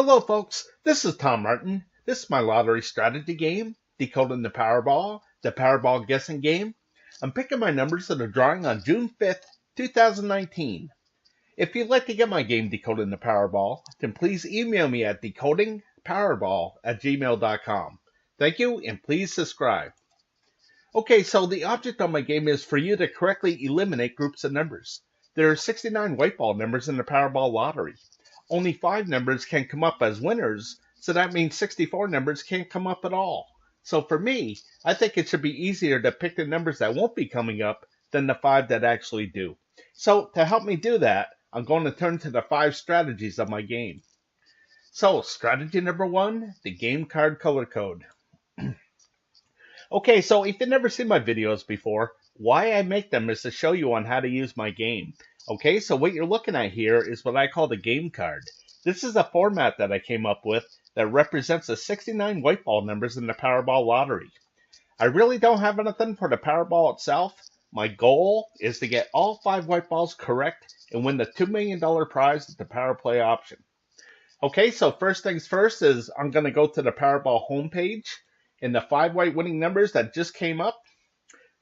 Hello folks, this is Tom Martin. This is my lottery strategy game, Decoding the Powerball guessing game. I'm picking my numbers that are drawing on June 5th, 2019. If you'd like to get my game Decoding the Powerball, then please email me at decodingpowerball@gmail.com. Thank you, and please subscribe. Okay, so the object of my game is for you to correctly eliminate groups of numbers. There are 69 white ball numbers in the Powerball Lottery. Only 5 numbers can come up as winners, so that means 64 numbers can't come up at all. So for me, I think it should be easier to pick the numbers that won't be coming up than the 5 that actually do. So to help me do that, I'm going to turn to the 5 strategies of my game. So strategy number 1, the game card color code. Okay, so if you've never seen my videos before, why I make them is to show you on how to use my game. Okay, so what you're looking at here is what I call the game card. This is a format that I came up with that represents the 69 white ball numbers in the Powerball Lottery. I really don't have anything for the Powerball itself. My goal is to get all 5 white balls correct and win the $2 million prize at the Power Play option. Okay, so first things first is I'm going to go to the Powerball homepage, and the 5 white winning numbers that just came up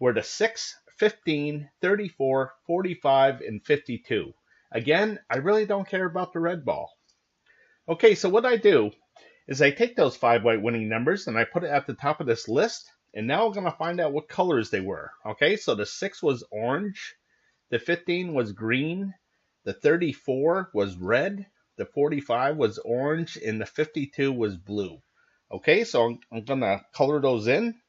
were the 6, 15, 34, 45, and 52. Again, I really don't care about the red ball. Okay, so what I do is I take those 5 white winning numbers and I put it at the top of this list, and now I'm going to find out what colors they were. Okay, so the 6 was orange, the 15 was green, the 34 was red, the 45 was orange, and the 52 was blue. Okay, so I'm going to color those in.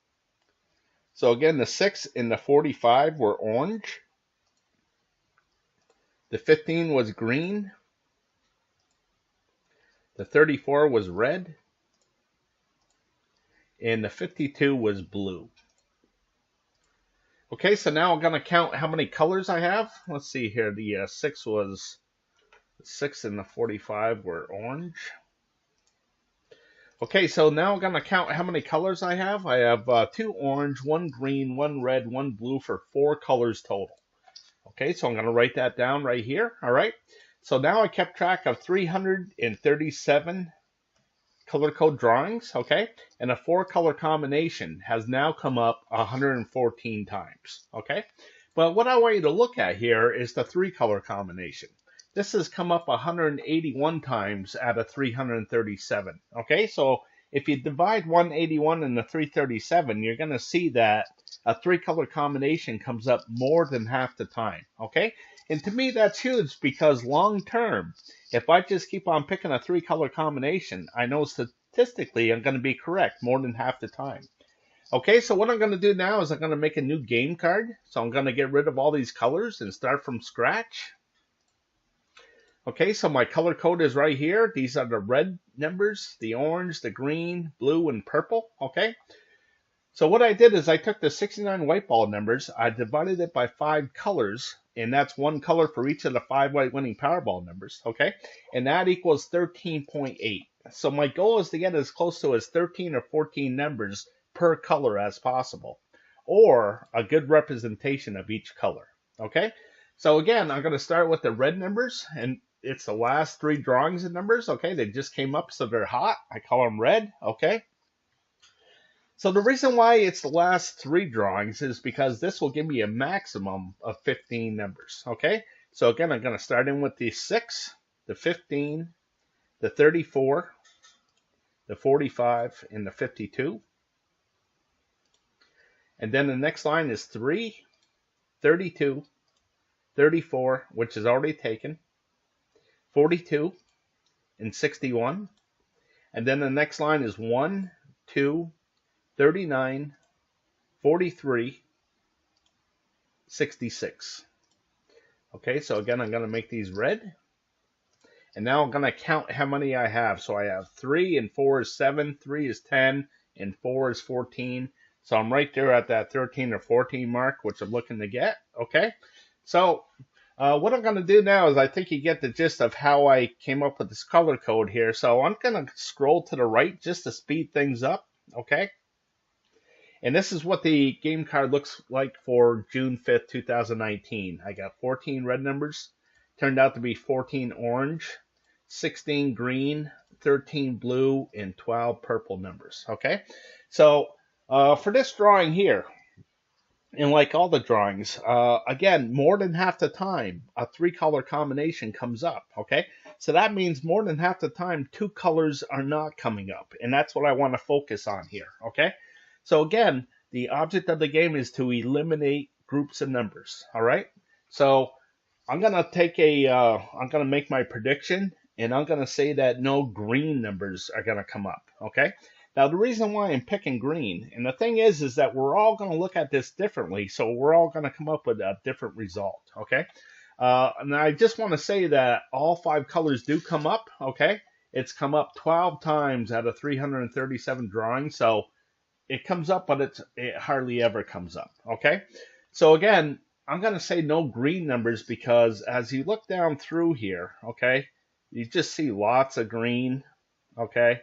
So again, the 6 and the 45 were orange. The 15 was green. The 34 was red. And the 52 was blue. Okay, so now I'm going to count how many colors I have. Let's see here. The 6 and the 45 were orange. Okay, so now I'm going to count how many colors I have. I have 2 orange, 1 green, 1 red, 1 blue for 4 colors total. Okay, so I'm going to write that down right here. All right, so now I kept track of 337 color code drawings, okay? And a 4-color combination has now come up 114 times, okay? But what I want you to look at here is the 3-color combination. This has come up 181 times out of 337. Okay, so if you divide 181 into 337, you're going to see that a 3-color combination comes up more than half the time. Okay, and to me that's huge because long term, if I just keep on picking a 3-color combination, I know statistically I'm going to be correct more than half the time. Okay, so what I'm going to do now is I'm going to make a new game card. So I'm going to get rid of all these colors and start from scratch. Okay, so my color code is right here. These are the red numbers, the orange, the green, blue, and purple. Okay, so what I did is I took the 69 white ball numbers, I divided it by 5 colors, and that's 1 color for each of the 5 white winning Powerball numbers. Okay, and that equals 13.8. So my goal is to get as close to as 13 or 14 numbers per color as possible, or a good representation of each color. Okay, so again, I'm going to start with the red numbers, and it's the last 3 drawings of numbers. Okay, they just came up, so they're hot. I call them red. Okay, so the reason why it's the last 3 drawings is because this will give me a maximum of 15 numbers. Okay, so again, I'm going to start in with the 6, the 15, the 34, the 45, and the 52. And then the next line is 3, 32, 34, which is already taken, 42, and 61. And then the next line is 1, 2, 39, 43, 66. Okay, so again, I'm going to make these red. And now I'm going to count how many I have. So I have 3 and 4 is 7, 3 is 10, and 4 is 14. So I'm right there at that 13 or 14 mark, which I'm looking to get. Okay, so what I'm going to do now is I think you get the gist of how I came up with this color code here. So I'm going to scroll to the right just to speed things up. Okay, and this is what the game card looks like for June 5th, 2019. I got 14 red numbers, turned out to be 14 orange, 16 green, 13 blue, and 12 purple numbers. Okay, so for this drawing here, and like all the drawings, again, more than half the time, a 3-color combination comes up, okay? So that means more than half the time, 2 colors are not coming up, and that's what I want to focus on here, okay? So again, the object of the game is to eliminate groups of numbers, all right? So I'm going to I'm going to make my prediction, and I'm going to say that no green numbers are going to come up, okay? Now, the reason why I'm picking green, and the thing is that we're all going to look at this differently, so we're all going to come up with a different result, okay? And I just want to say that all 5 colors do come up, okay? It's come up 12 times out of 337 drawings, so it comes up, but it hardly ever comes up, okay? So again, I'm going to say no green numbers because as you look down through here, okay, you just see lots of green, okay?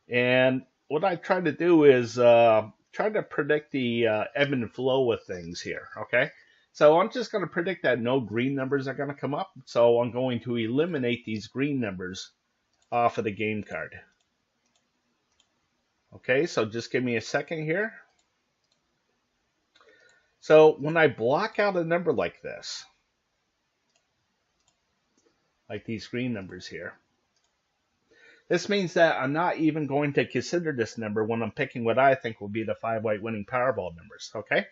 And what I try to do is try to predict the ebb and flow of things here, okay? So I'm just going to predict that no green numbers are going to come up. So I'm going to eliminate these green numbers off of the game card. Okay, so just give me a second here. So when I block out a number like this, like these green numbers here, this means that I'm not even going to consider this number when I'm picking what I think will be the 5 white winning Powerball numbers, okay?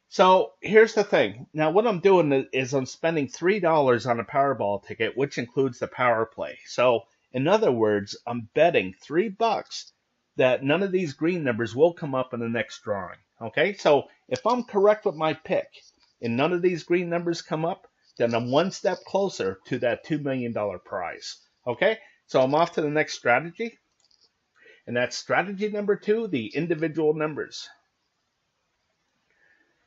So here's the thing. Now what I'm doing is I'm spending $3 on a Powerball ticket, which includes the power play. So in other words, I'm betting $3 that none of these green numbers will come up in the next drawing, okay? So if I'm correct with my pick and none of these green numbers come up, then I'm one step closer to that $2 million prize, okay? So I'm off to the next strategy, and that's strategy number 2, the individual numbers.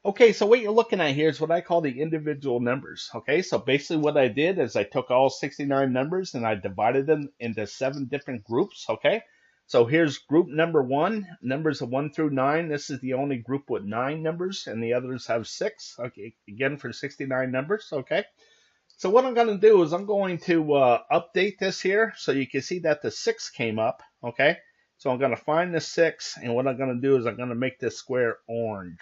Okay, so what you're looking at here is what I call the individual numbers, okay? So basically what I did is I took all 69 numbers and I divided them into 7 different groups, okay? So here's group number 1, numbers of 1 through 9. This is the only group with 9 numbers, and the others have 6, okay, again for 69 numbers, okay? So what I'm going to do is I'm going to update this here so you can see that the 6 came up, okay? So I'm going to find the 6, and what I'm going to do is I'm going to make this square orange,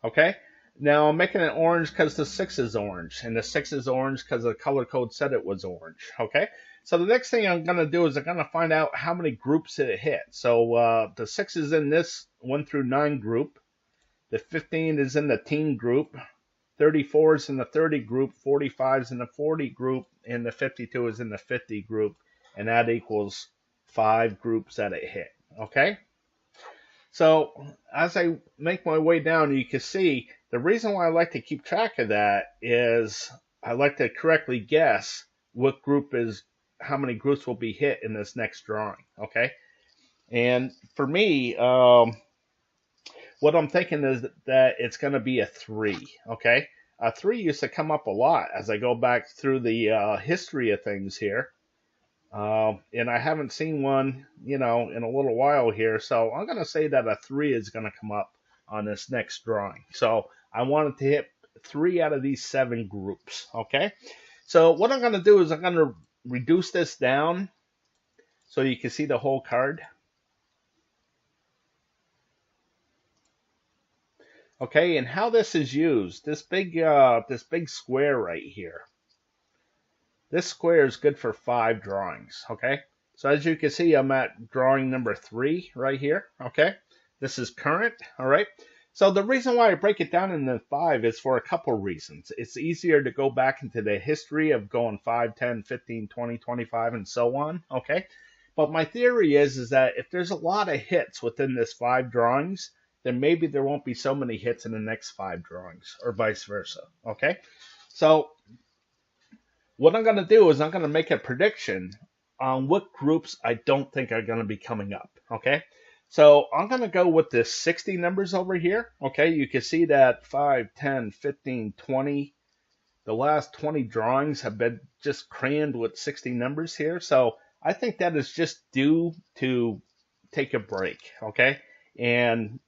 okay? Now I'm making it orange because the 6 is orange, and the 6 is orange because the color code said it was orange, okay? So the next thing I'm going to do is I'm going to find out how many groups it hit. So the 6 is in this 1 through 9 group, the 15 is in the teen group, 34 is in the 30 group, 45 is in the 40 group, and the 52 is in the 50 group, and that equals 5 groups that it hit, okay? So as I make my way down, you can see the reason why I like to keep track of that is I like to correctly guess what group is, how many groups will be hit in this next drawing, okay? And for me, what I'm thinking is that it's going to be a 3, okay? A 3 used to come up a lot as I go back through the history of things here. And I haven't seen one, you know, in a little while here. So I'm going to say that a 3 is going to come up on this next drawing. So I wanted to hit 3 out of these 7 groups, okay? So what I'm going to do is I'm going to reduce this down so you can see the whole card. Okay, and how this is used, this big square right here. This square is good for 5 drawings, okay? So as you can see, I'm at drawing number 3 right here, okay? This is current, all right? So the reason why I break it down into 5 is for a couple reasons. It's easier to go back into the history of going 5, 10, 15, 20, 25, and so on, okay? But my theory is that if there's a lot of hits within this 5 drawings, then maybe there won't be so many hits in the next 5 drawings, or vice versa, okay? So what I'm going to do is I'm going to make a prediction on what groups I don't think are going to be coming up, okay? So I'm going to go with the 60 numbers over here, okay? You can see that 5, 10, 15, 20, the last 20 drawings have been just crammed with 60 numbers here. So I think that is just due to take a break, okay? And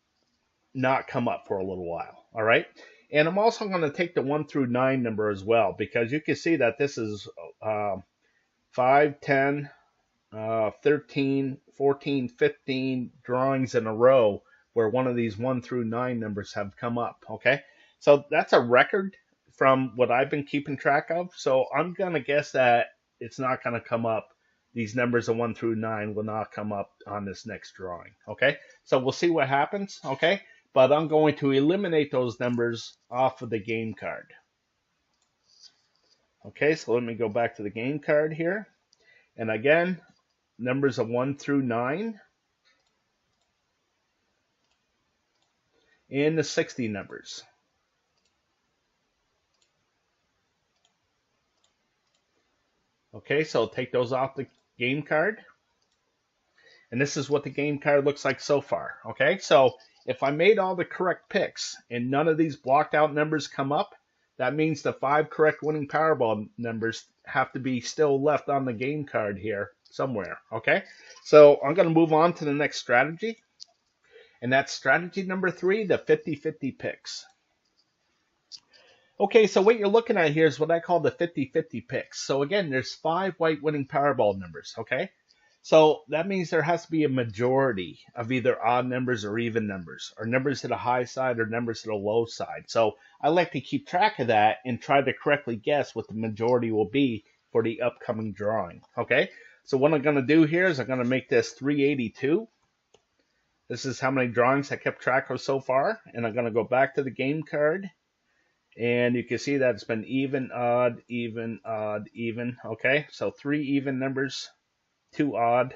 not come up for a little while, all right? And I'm also going to take the 1 through 9 number as well, because you can see that this is 5, 10, 13, 14, 15 drawings in a row where one of these 1 through 9 numbers have come up, okay? So that's a record from what I've been keeping track of. So I'm going to guess that it's not going to come up. These numbers of 1 through 9 will not come up on this next drawing, okay? So we'll see what happens, okay? But I'm going to eliminate those numbers off of the game card. Okay, so let me go back to the game card here. And again, numbers of 1 through 9. And the 60 numbers. Okay, so take those off the game card. And this is what the game card looks like so far. Okay, so if I made all the correct picks and none of these blocked out numbers come up, that means the 5 correct winning Powerball numbers have to be still left on the game card here somewhere. Okay, so I'm going to move on to the next strategy. And that's strategy number 3, the 50-50 picks. Okay, so what you're looking at here is what I call the 50-50 picks. So again, there's 5 white winning Powerball numbers, okay? So that means there has to be a majority of either odd numbers or even numbers, or numbers to the high side or numbers to the low side. So I like to keep track of that and try to correctly guess what the majority will be for the upcoming drawing, okay? So what I'm going to do here is I'm going to make this 382. This is how many drawings I kept track of so far. And I'm going to go back to the game card. And you can see that it's been even, odd, even, odd, even. Okay, so 3 even numbers, 2 odd.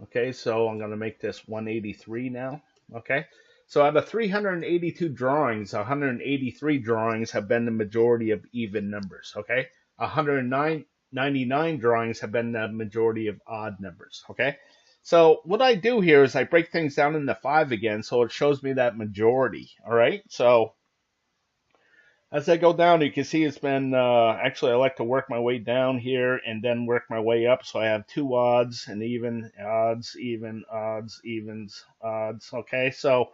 Okay, so I'm going to make this 183 now. Okay, so out of 382 drawings, 183 drawings have been the majority of even numbers. Okay, 199 drawings have been the majority of odd numbers, okay? So what I do here is I break things down into 5 again, so it shows me that majority, all right? So as I go down, you can see it's been, actually I like to work my way down here and then work my way up, so I have 2 odds and even, odds, even, odds, evens, odds, okay? So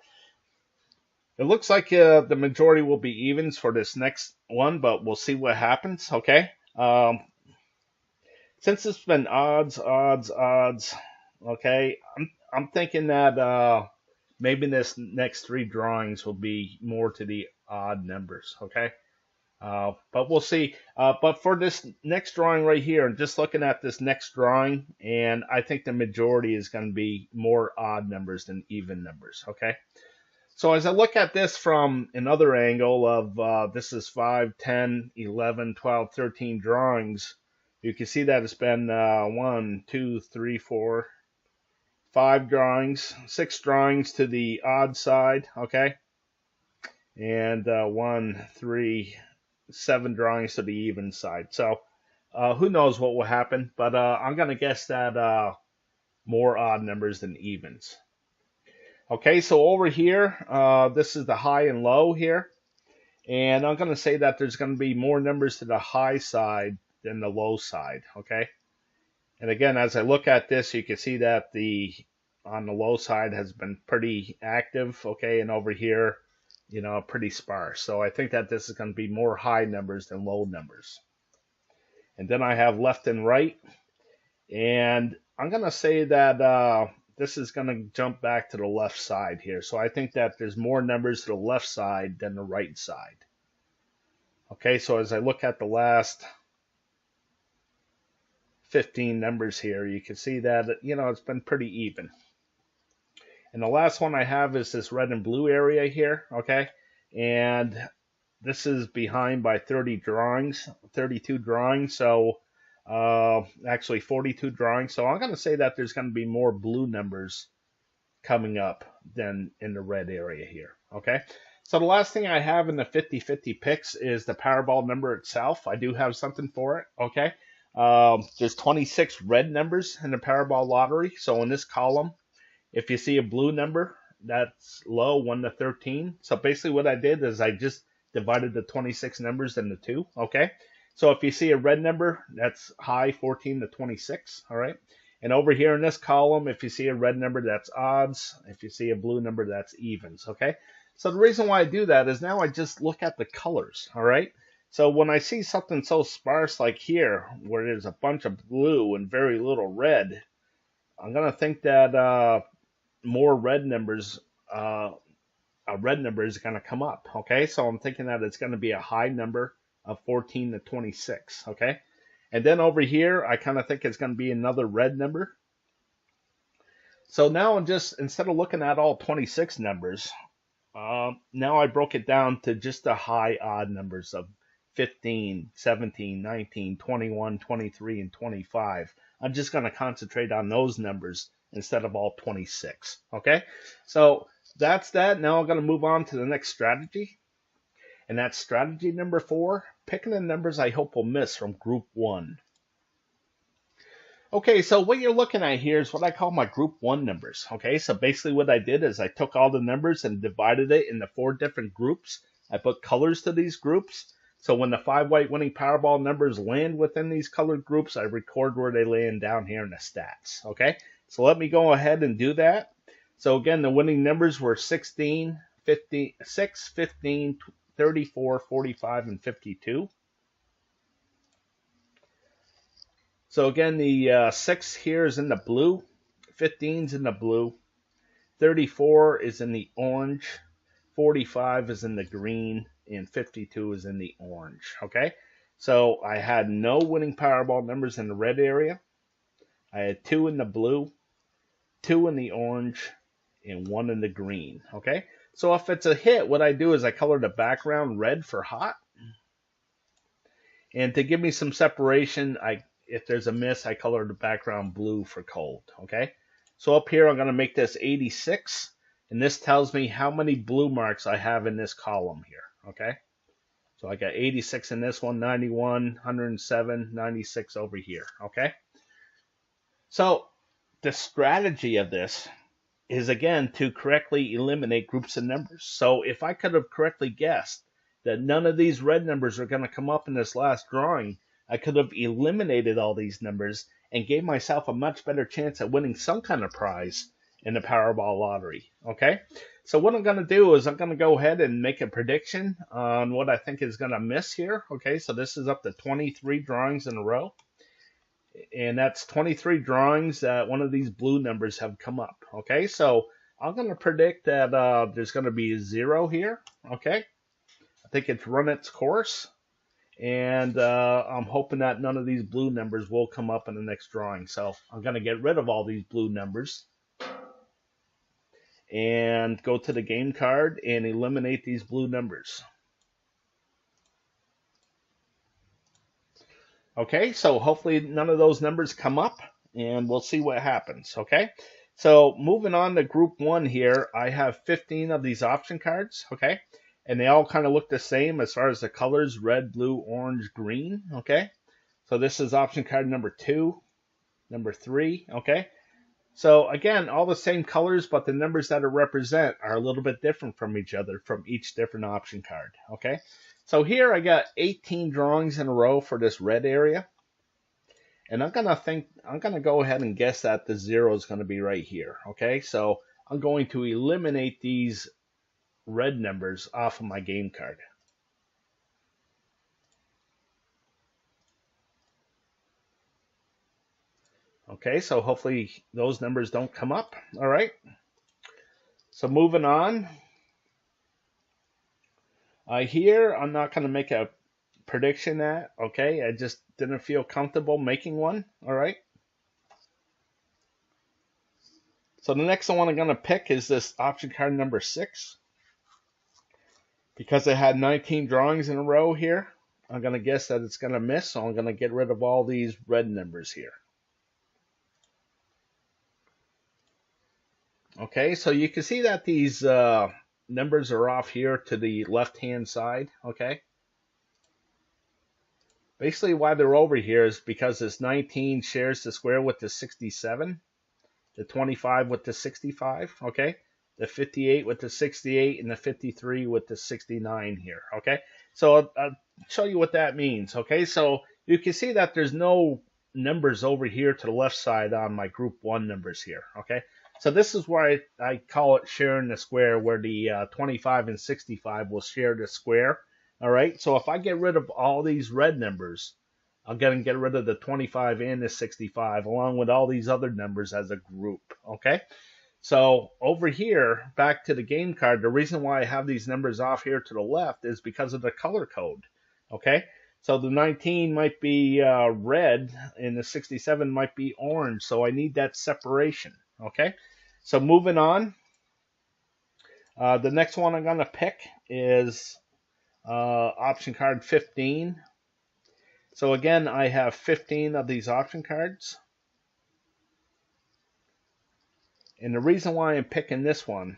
it looks like the majority will be evens for this next one, but we'll see what happens, okay? Since it's been odds, odds, odds, okay, I'm thinking that maybe this next 3 drawings will be more to the odd numbers, okay? But we'll see. But for this next drawing right here, I'm just looking at this next drawing, and I think the majority is going to be more odd numbers than even numbers, okay? So as I look at this from another angle of this is 5, 10, 11, 12, 13 drawings, you can see that it's been 1, 2, 3, 4, 5 drawings, 6 drawings to the odd side, okay? And 1, 3, 7 drawings to the even side. So who knows what will happen, but I'm going to guess that more odd numbers than evens. Okay, so over here, this is the high and low here. And I'm going to say that there's going to be more numbers to the high side than the low side, okay? And again, as I look at this, you can see that on the low side has been pretty active, okay? And over here, you know, pretty sparse. So I think that this is going to be more high numbers than low numbers. And then I have left and right. And I'm going to say that this is going to jump back to the left side here. So I think that there's more numbers to the left side than the right side. Okay, so as I look at the last 15 numbers here, you can see that, you know, it's been pretty even. And the last one I have is this red and blue area here, okay? And this is behind by 30 drawings, 32 drawings, so actually 42 drawings. So I'm going to say that there's going to be more blue numbers coming up than in the red area here, okay? So the last thing I have in the 50-50 picks is the Powerball number itself. I do have something for it, okay? There's 26 red numbers in the Powerball Lottery. So in this column, if you see a blue number, that's low, 1 to 13. So basically what I did is I just divided the 26 numbers into 2, okay? So if you see a red number, that's high, 14 to 26, all right? And over here in this column, if you see a red number, that's odds. If you see a blue number, that's evens, okay? So the reason why I do that is now I just look at the colors, all right? So when I see something so sparse like here, where there's a bunch of blue and very little red, I'm going to think that more red numbers, a red number is going to come up. Okay, so I'm thinking that it's going to be a high number of 14 to 26. Okay, and then over here, I kind of think it's going to be another red number. So now I'm just, instead of looking at all 26 numbers, now I broke it down to just the high odd numbers of 15, 17, 19, 21, 23, and 25. I'm just going to concentrate on those numbers instead of all 26. Okay, so that's that. Now I'm going to move on to the next strategy. And that's strategy number 4, picking the numbers I hope will miss from group 1. Okay, so what you're looking at here is what I call my group 1 numbers. Okay, so basically what I did is I took all the numbers and divided it into 4 different groups. I put colors to these groups. So when the 5 white winning Powerball numbers land within these colored groups, I record where they land down here in the stats. Okay, so let me go ahead and do that. So again, the winning numbers were 16, 15, 6, 15, 34, 45, and 52. So again, the 6 here is in the blue, 15 is in the blue, 34 is in the orange, 45 is in the green, and 52 is in the orange. Okay, so I had no winning Powerball numbers in the red area. I had 2 in the blue, 2 in the orange, and 1 in the green. Okay, so if it's a hit, what I do is I color the background red for hot. And to give me some separation, if there's a miss, I color the background blue for cold. Okay, so up here I'm going to make this 86, and this tells me how many blue marks I have in this column here. Okay, so I got 86 in this one, 91, 107, 96 over here. Okay, so the strategy of this is again to correctly eliminate groups of numbers. So if I could have correctly guessed that none of these red numbers are going to come up in this last drawing, I could have eliminated all these numbers and gave myself a much better chance at winning some kind of prize in the Powerball Lottery. Okay, so what I'm going to do is I'm going to go ahead and make a prediction on what I think is going to miss here. Okay, so this is up to 23 drawings in a row. And that's 23 drawings that one of these blue numbers have come up. Okay, so I'm going to predict that there's going to be a 0 here. Okay, I think it's run its course. And I'm hoping that none of these blue numbers will come up in the next drawing. So I'm going to get rid of all these blue numbers and go to the game card and eliminate these blue numbers. Okay, so hopefully none of those numbers come up, and we'll see what happens. Okay, so moving on to group 1 here, I have 15 of these option cards. Okay, and they all kind of look the same as far as the colors: red, blue, orange, green. Okay, so this is option card number 2, number 3. Okay, so again, all the same colors, but the numbers that it represent are a little bit different from each other from each different option card. Okay, so here I got 18 drawings in a row for this red area, and I'm gonna go ahead and guess that the 0 is going to be right here. Okay, so I'm going to eliminate these red numbers off of my game card. Okay, so hopefully those numbers don't come up. All right, so moving on. Here, I'm not going to make a prediction at. Okay, I just didn't feel comfortable making one. All right. So the next one I'm going to pick is this option card number 6. Because I had 19 drawings in a row here, I'm going to guess that it's going to miss, so I'm going to get rid of all these red numbers here. Okay, so you can see that these numbers are off here to the left-hand side. Okay. Basically, why they're over here is because this 19 shares the square with the 67, the 25 with the 65. Okay. The 58 with the 68, and the 53 with the 69 here. Okay, so I'll show you what that means. Okay, so you can see that there's no numbers over here to the left side on my group 1 numbers here. Okay, so this is why I call it sharing the square, where the 25 and 65 will share the square All right, so if I get rid of all these red numbers, I'm going to get rid of the 25 and the 65 along with all these other numbers as a group. Okay, so over here, back to the game card, the reason why I have these numbers off here to the left is because of the color code. Okay, so the 19 might be red and the 67 might be orange, so I need that separation. Okay, so moving on, the next one I'm going to pick is option card 15. So again, I have 15 of these option cards. And the reason why I'm picking this one,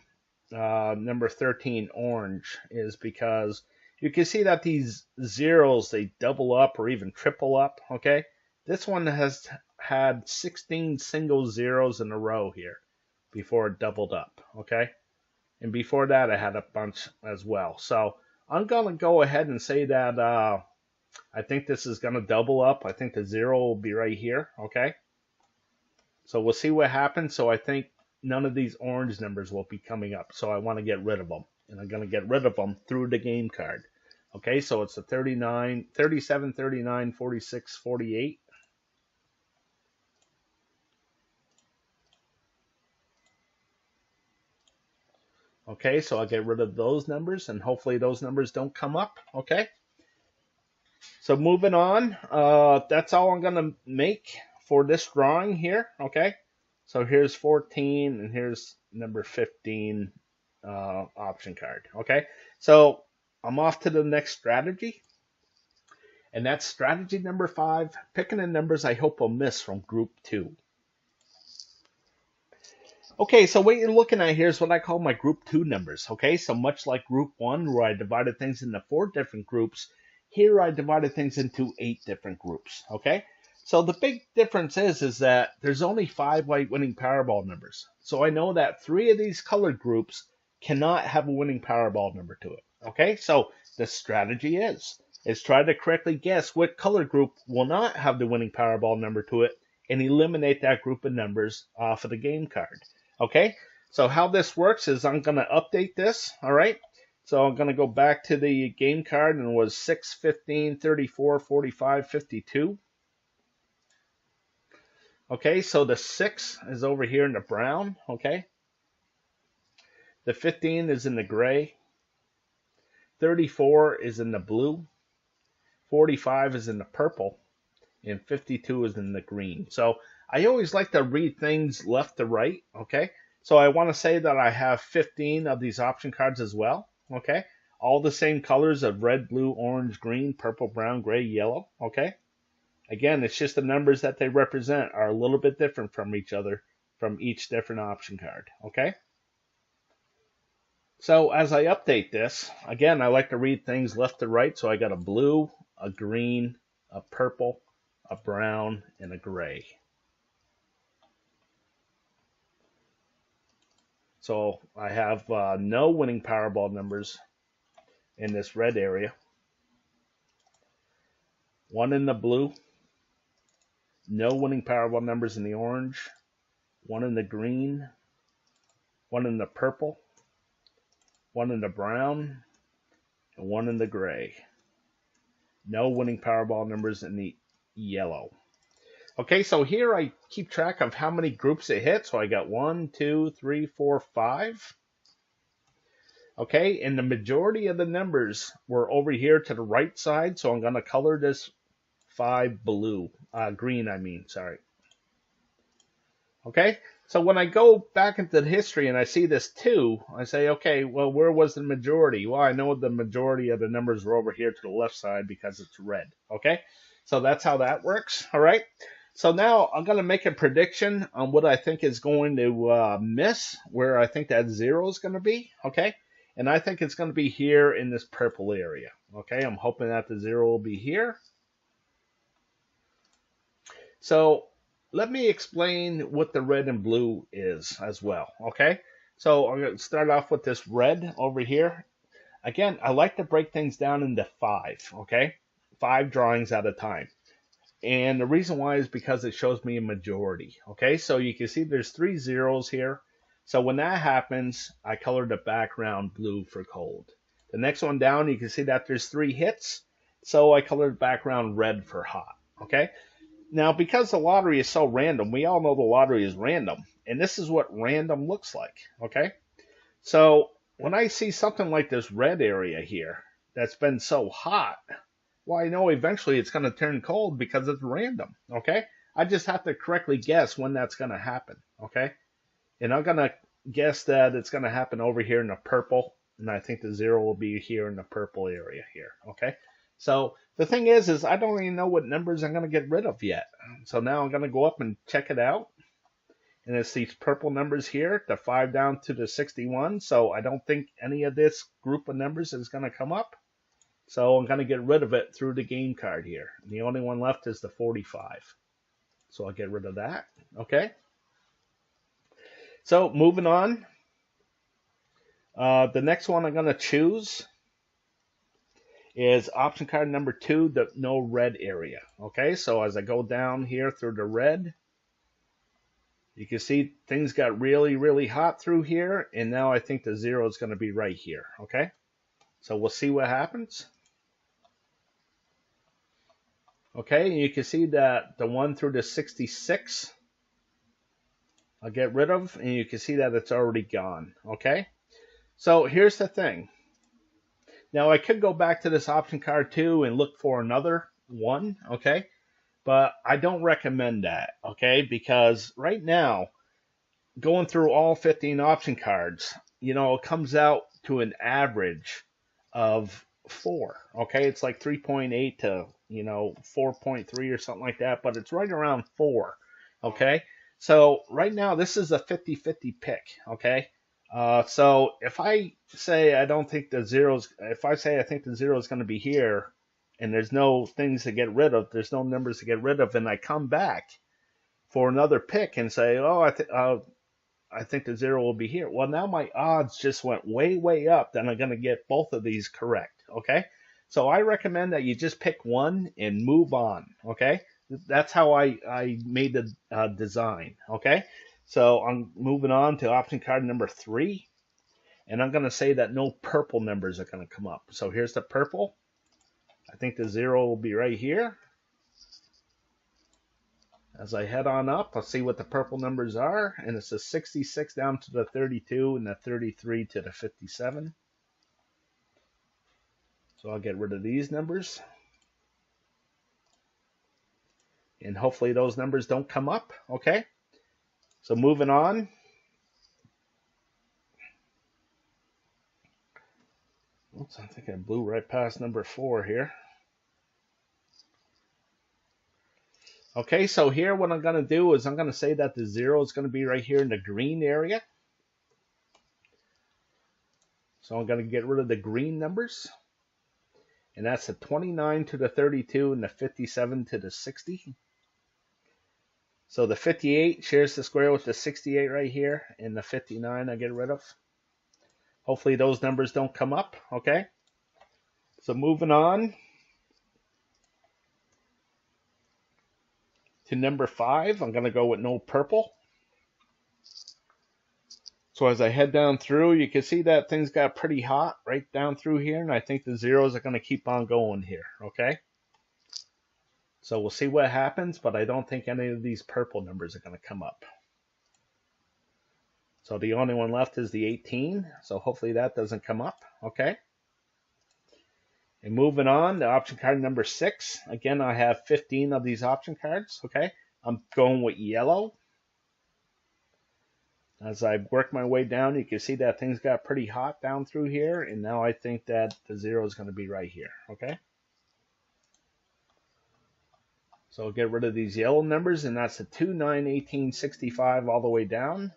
number 13, orange, is because you can see that these zeros, they double up or even triple up, okay? This one has had 16 single zeros in a row here before it doubled up, okay? And before that, I had a bunch as well. So I'm going to go ahead and say that I think this is going to double up. I think the zero will be right here, okay? So we'll see what happens. So I think none of these orange numbers will be coming up. So I want to get rid of them. And I'm going to get rid of them through the game card. Okay, so it's a 39, 37, 39, 46, 48. Okay, so I'll get rid of those numbers, and hopefully those numbers don't come up. Okay, so moving on, that's all I'm going to make for this drawing here. Okay, so here's 14, and here's number 15 option card. Okay, so I'm off to the next strategy, and that's strategy number 5, picking the numbers I hope will miss from group 2. Okay, so what you're looking at here is what I call my group 2 numbers. Okay, so much like group 1, where I divided things into 4 different groups, here I divided things into 8 different groups. Okay, so the big difference is that there's only 5 white winning Powerball numbers. So I know that 3 of these colored groups cannot have a winning Powerball number to it. Okay, so the strategy is try to correctly guess what color group will not have the winning Powerball number to it and eliminate that group of numbers off of the game card. Okay, so how this works is I'm going to update this, all right? So I'm going to go back to the game card, and it was 6, 15, 34, 45, 52. Okay, so the 6 is over here in the brown, okay? The 15 is in the gray. 34 is in the blue. 45 is in the purple. And 52 is in the green. So I always like to read things left to right, okay? So I want to say that I have 15 of these option cards as well, okay? All the same colors of red, blue, orange, green, purple, brown, gray, yellow, okay? Again, it's just the numbers that they represent are a little bit different from each other, from each different option card, okay? So as I update this, again, I like to read things left to right. So I got a blue, a green, a purple, a brown, and a gray. So I have no winning Powerball numbers in this red area. 1 in the blue. No winning Powerball numbers in the orange. 1 in the green. 1 in the purple. 1 in the brown. And 1 in the gray. No winning Powerball numbers in the yellow. Okay, so here I keep track of how many groups it hit. So I got 1, 2, 3, 4, 5. Okay, and the majority of the numbers were over here to the right side. So I'm going to color this 5 blue, green, I mean, sorry. Okay, so when I go back into the history and I see this 2, I say, okay, well, where was the majority? Well, I know the majority of the numbers were over here to the left side because it's red. Okay, so that's how that works. All right. So now I'm going to make a prediction on what I think is going to miss, where I think that 0 is going to be, okay? And I think it's going to be here in this purple area, okay? I'm hoping that the 0 will be here. So let me explain what the red and blue is as well, okay? So I'm going to start off with this red over here. Again, I like to break things down into 5, okay? 5 drawings at a time. And the reason why is because it shows me a majority. Okay, so you can see there's 3 zeros here. So when that happens, I color the background blue for cold. The next one down, you can see that there's 3 hits. So I colored background red for hot. Okay. Now, because the lottery is so random, we all know the lottery is random. And this is what random looks like. Okay. So when I see something like this red area here that's been so hot, well, I know eventually it's going to turn cold because it's random. Okay. I just have to correctly guess when that's going to happen. Okay. And I'm going to guess that it's going to happen over here in the purple. And I think the 0 will be here in the purple area here. Okay. So the thing is I don't even know what numbers I'm going to get rid of yet. So now I'm going to go up and check it out. And it's these purple numbers here, the 5 down to the 61. So I don't think any of this group of numbers is going to come up. So I'm going to get rid of it through the game card here. And the only one left is the 45. So I'll get rid of that. Okay. So moving on. The next one I'm going to choose is option card number 2, the no red area. Okay, so as I go down here through the red, you can see things got really, really hot through here, and now I think the 0 is going to be right here. Okay, so we'll see what happens. Okay, and you can see that the 1 through the 66 I'll get rid of, and you can see that it's already gone. Okay, so here's the thing. Now, I could go back to this option card 2 and look for another 1, okay? But I don't recommend that, okay? Because right now, going through all 15 option cards, you know, it comes out to an average of 4, okay? It's like 3.8 to, you know, 4.3 or something like that, but it's right around 4, okay? So right now, this is a 50-50 pick, okay? So if I say I don't think the 0's, if I say I think the 0 is going to be here, and there's no things to get rid of, there's no numbers to get rid of, and I come back for another pick and say, oh, I think the 0 will be here. Well, now my odds just went way, way up. Then I'm going to get both of these correct. Okay, so I recommend that you just pick one and move on. Okay, that's how I made the design. Okay. So I'm moving on to option card number 3, and I'm going to say that no purple numbers are going to come up. So here's the purple. I think the 0 will be right here. As I head on up, I'll see what the purple numbers are, and it's the 66 down to the 32 and the 33 to the 57. So I'll get rid of these numbers. And hopefully those numbers don't come up, okay? So moving on. Oops, I think I blew right past number 4 here. Okay, so here what I'm going to do is I'm going to say that the 0 is going to be right here in the green area. So I'm going to get rid of the green numbers. And that's the 29 to the 32 and the 57 to the 60. So the 58 shares the square with the 68 right here, and the 59 I get rid of. Hopefully those numbers don't come up, okay? So moving on to number 5, I'm going to go with no purple. So as I head down through, you can see that things got pretty hot right down through here, and I think the 0s are going to keep on going here, okay? So we'll see what happens, but I don't think any of these purple numbers are going to come up. So the only one left is the 18, so hopefully that doesn't come up, okay? And moving on to option card number 6. Again, I have 15 of these option cards, okay? I'm going with yellow. As I work my way down, you can see that things got pretty hot down through here, and now I think that the 0 is going to be right here, okay? So I'll get rid of these yellow numbers, and that's the 2, 9, 18, 65 all the way down.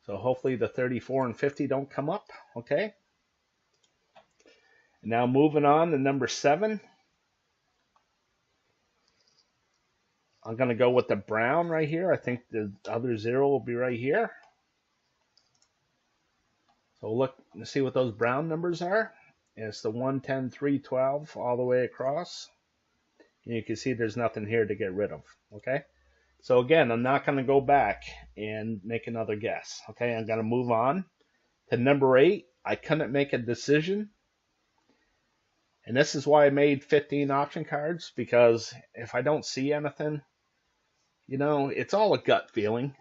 So hopefully the 34 and 50 don't come up, okay? And now moving on to number 7. I'm going to go with the brown right here. I think the other 0 will be right here. So look and see what those brown numbers are. It's the 1, 10, 3, 12 all the way across. And you can see there's nothing here to get rid of, okay? So again, I'm not going to go back and make another guess. Okay, I'm going to move on to number 8. I couldn't make a decision. And this is why I made 15 option cards, because if I don't see anything, it's all a gut feeling,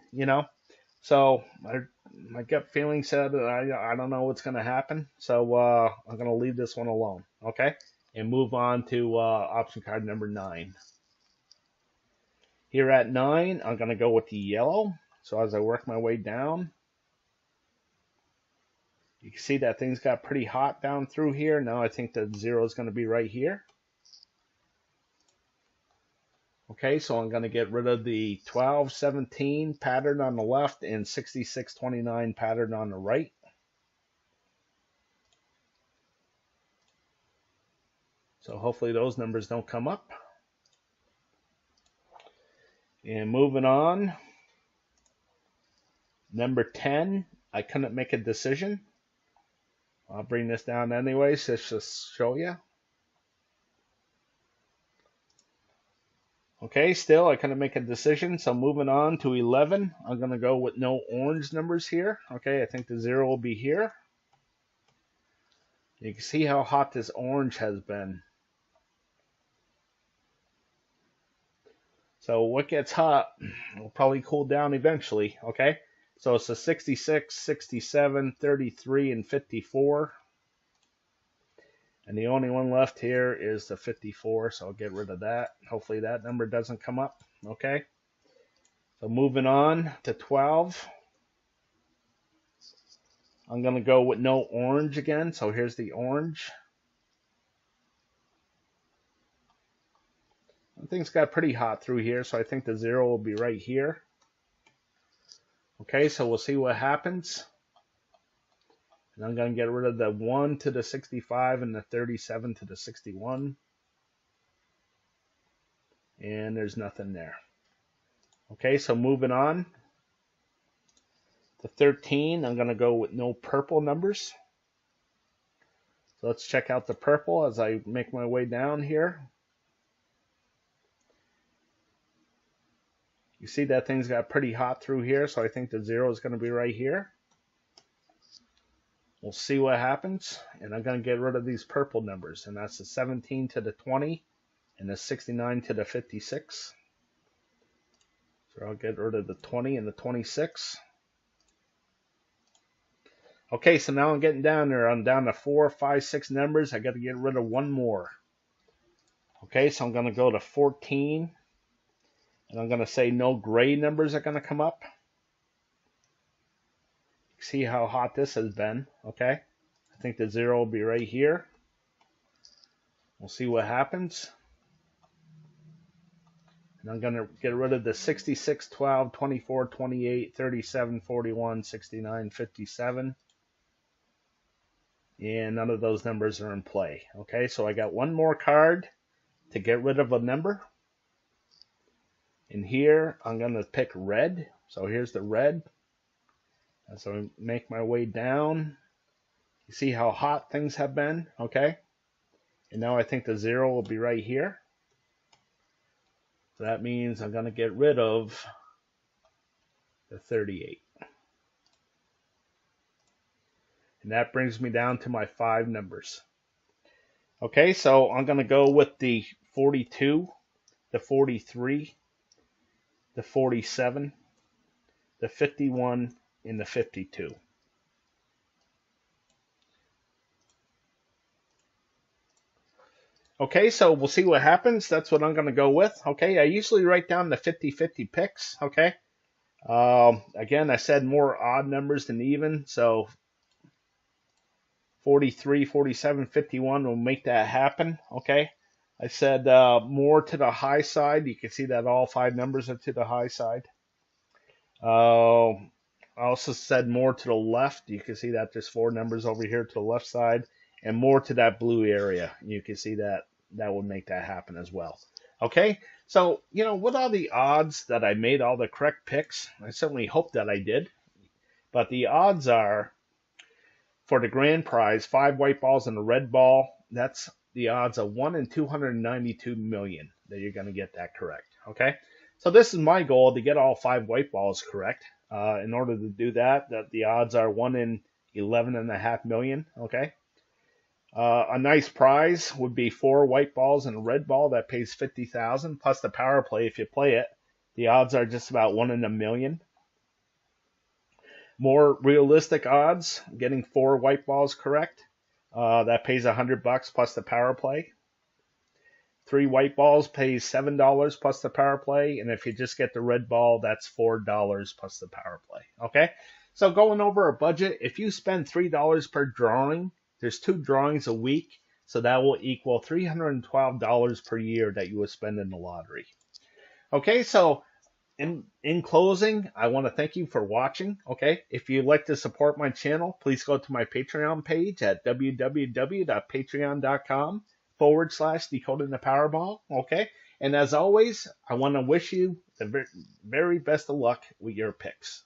So my gut feeling said I don't know what's going to happen. So I'm going to leave this one alone, okay? And move on to option card number 9. Here at 9, I'm going to go with the yellow. So as I work my way down, you can see that things got pretty hot down through here. Now I think the 0 is going to be right here. Okay, so I'm going to get rid of the 12-17 pattern on the left and 66-29 pattern on the right. So hopefully those numbers don't come up. And moving on, number 10, I couldn't make a decision. I'll bring this down anyways, just to show you. Okay, still I couldn't make a decision, so moving on to 11, I'm going to go with no orange numbers here. Okay, I think the 0 will be here. You can see how hot this orange has been. So what gets hot will probably cool down eventually, okay? So it's a 66, 67, 33, and 54. And the only one left here is the 54, so I'll get rid of that. Hopefully that number doesn't come up, okay? So moving on to 12. I'm going to go with no orange again, so here's the orange. Things got pretty hot through here, so I think the 0 will be right here. Okay, so we'll see what happens. And I'm going to get rid of the 1 to the 65 and the 37 to the 61. And there's nothing there. Okay, so moving on to 13, I'm going to go with no purple numbers. So let's check out the purple as I make my way down here. You see that things got pretty hot through here, so I think the 0 is going to be right here. We'll see what happens, and I'm going to get rid of these purple numbers, and that's the 17 to the 20 and the 69 to the 56. So I'll get rid of the 20 and the 26. Okay, so now I'm getting down there. I'm down to 4, 5, 6 numbers. I got to get rid of one more. Okay, so I'm going to go to 14. And I'm going to say no gray numbers are going to come up. See how hot this has been, okay? I think the 0 will be right here. We'll see what happens. And I'm going to get rid of the 66, 12, 24, 28, 37, 41, 69, 57. And none of those numbers are in play. Okay, so I got one more card to get rid of a number. And here, I'm going to pick red. So here's the red. And so I make my way down. You see how hot things have been, okay? And now I think the 0 will be right here. So that means I'm going to get rid of the 38. And that brings me down to my 5 numbers. Okay, so I'm going to go with the 42, the 43, the 47, the 51, and the 52. Okay, so we'll see what happens. That's what I'm going to go with. Okay, I usually write down the 50-50 picks. Okay, again, I said more odd numbers than even, so 43, 47, 51 will make that happen. Okay, I said more to the high side. You can see that all 5 numbers are to the high side. I also said more to the left. You can see that there's 4 numbers over here to the left side, and more to that blue area. You can see that that would make that happen as well. Okay, so, what are the odds that I made all the correct picks? I certainly hope that I did. But the odds are, for the grand prize, 5 white balls and a red ball, that's the odds of 1 in 292 million that you're going to get that correct. Okay, So this is my goal, to get all 5 white balls correct. In order to do that, the odds are 1 in 11.5 million. Okay. A nice prize would be 4 white balls and a red ball that pays 50,000 plus the power play if you play it. The odds are just about 1 in a million. More realistic odds, getting 4 white balls correct. That pays $100 plus the power play. 3 white balls pays $7 plus the power play, and if you just get the red ball, that's $4 plus the power play. Okay, so going over a budget, if you spend $3 per drawing, there's 2 drawings a week, so that will equal $312 per year that you would spend in the lottery. Okay, so in closing, I want to thank you for watching. Okay, if you'd like to support my channel, please go to my Patreon page at www.patreon.com/Decoding the Powerball. Okay, and as always, I want to wish you the very best of luck with your picks.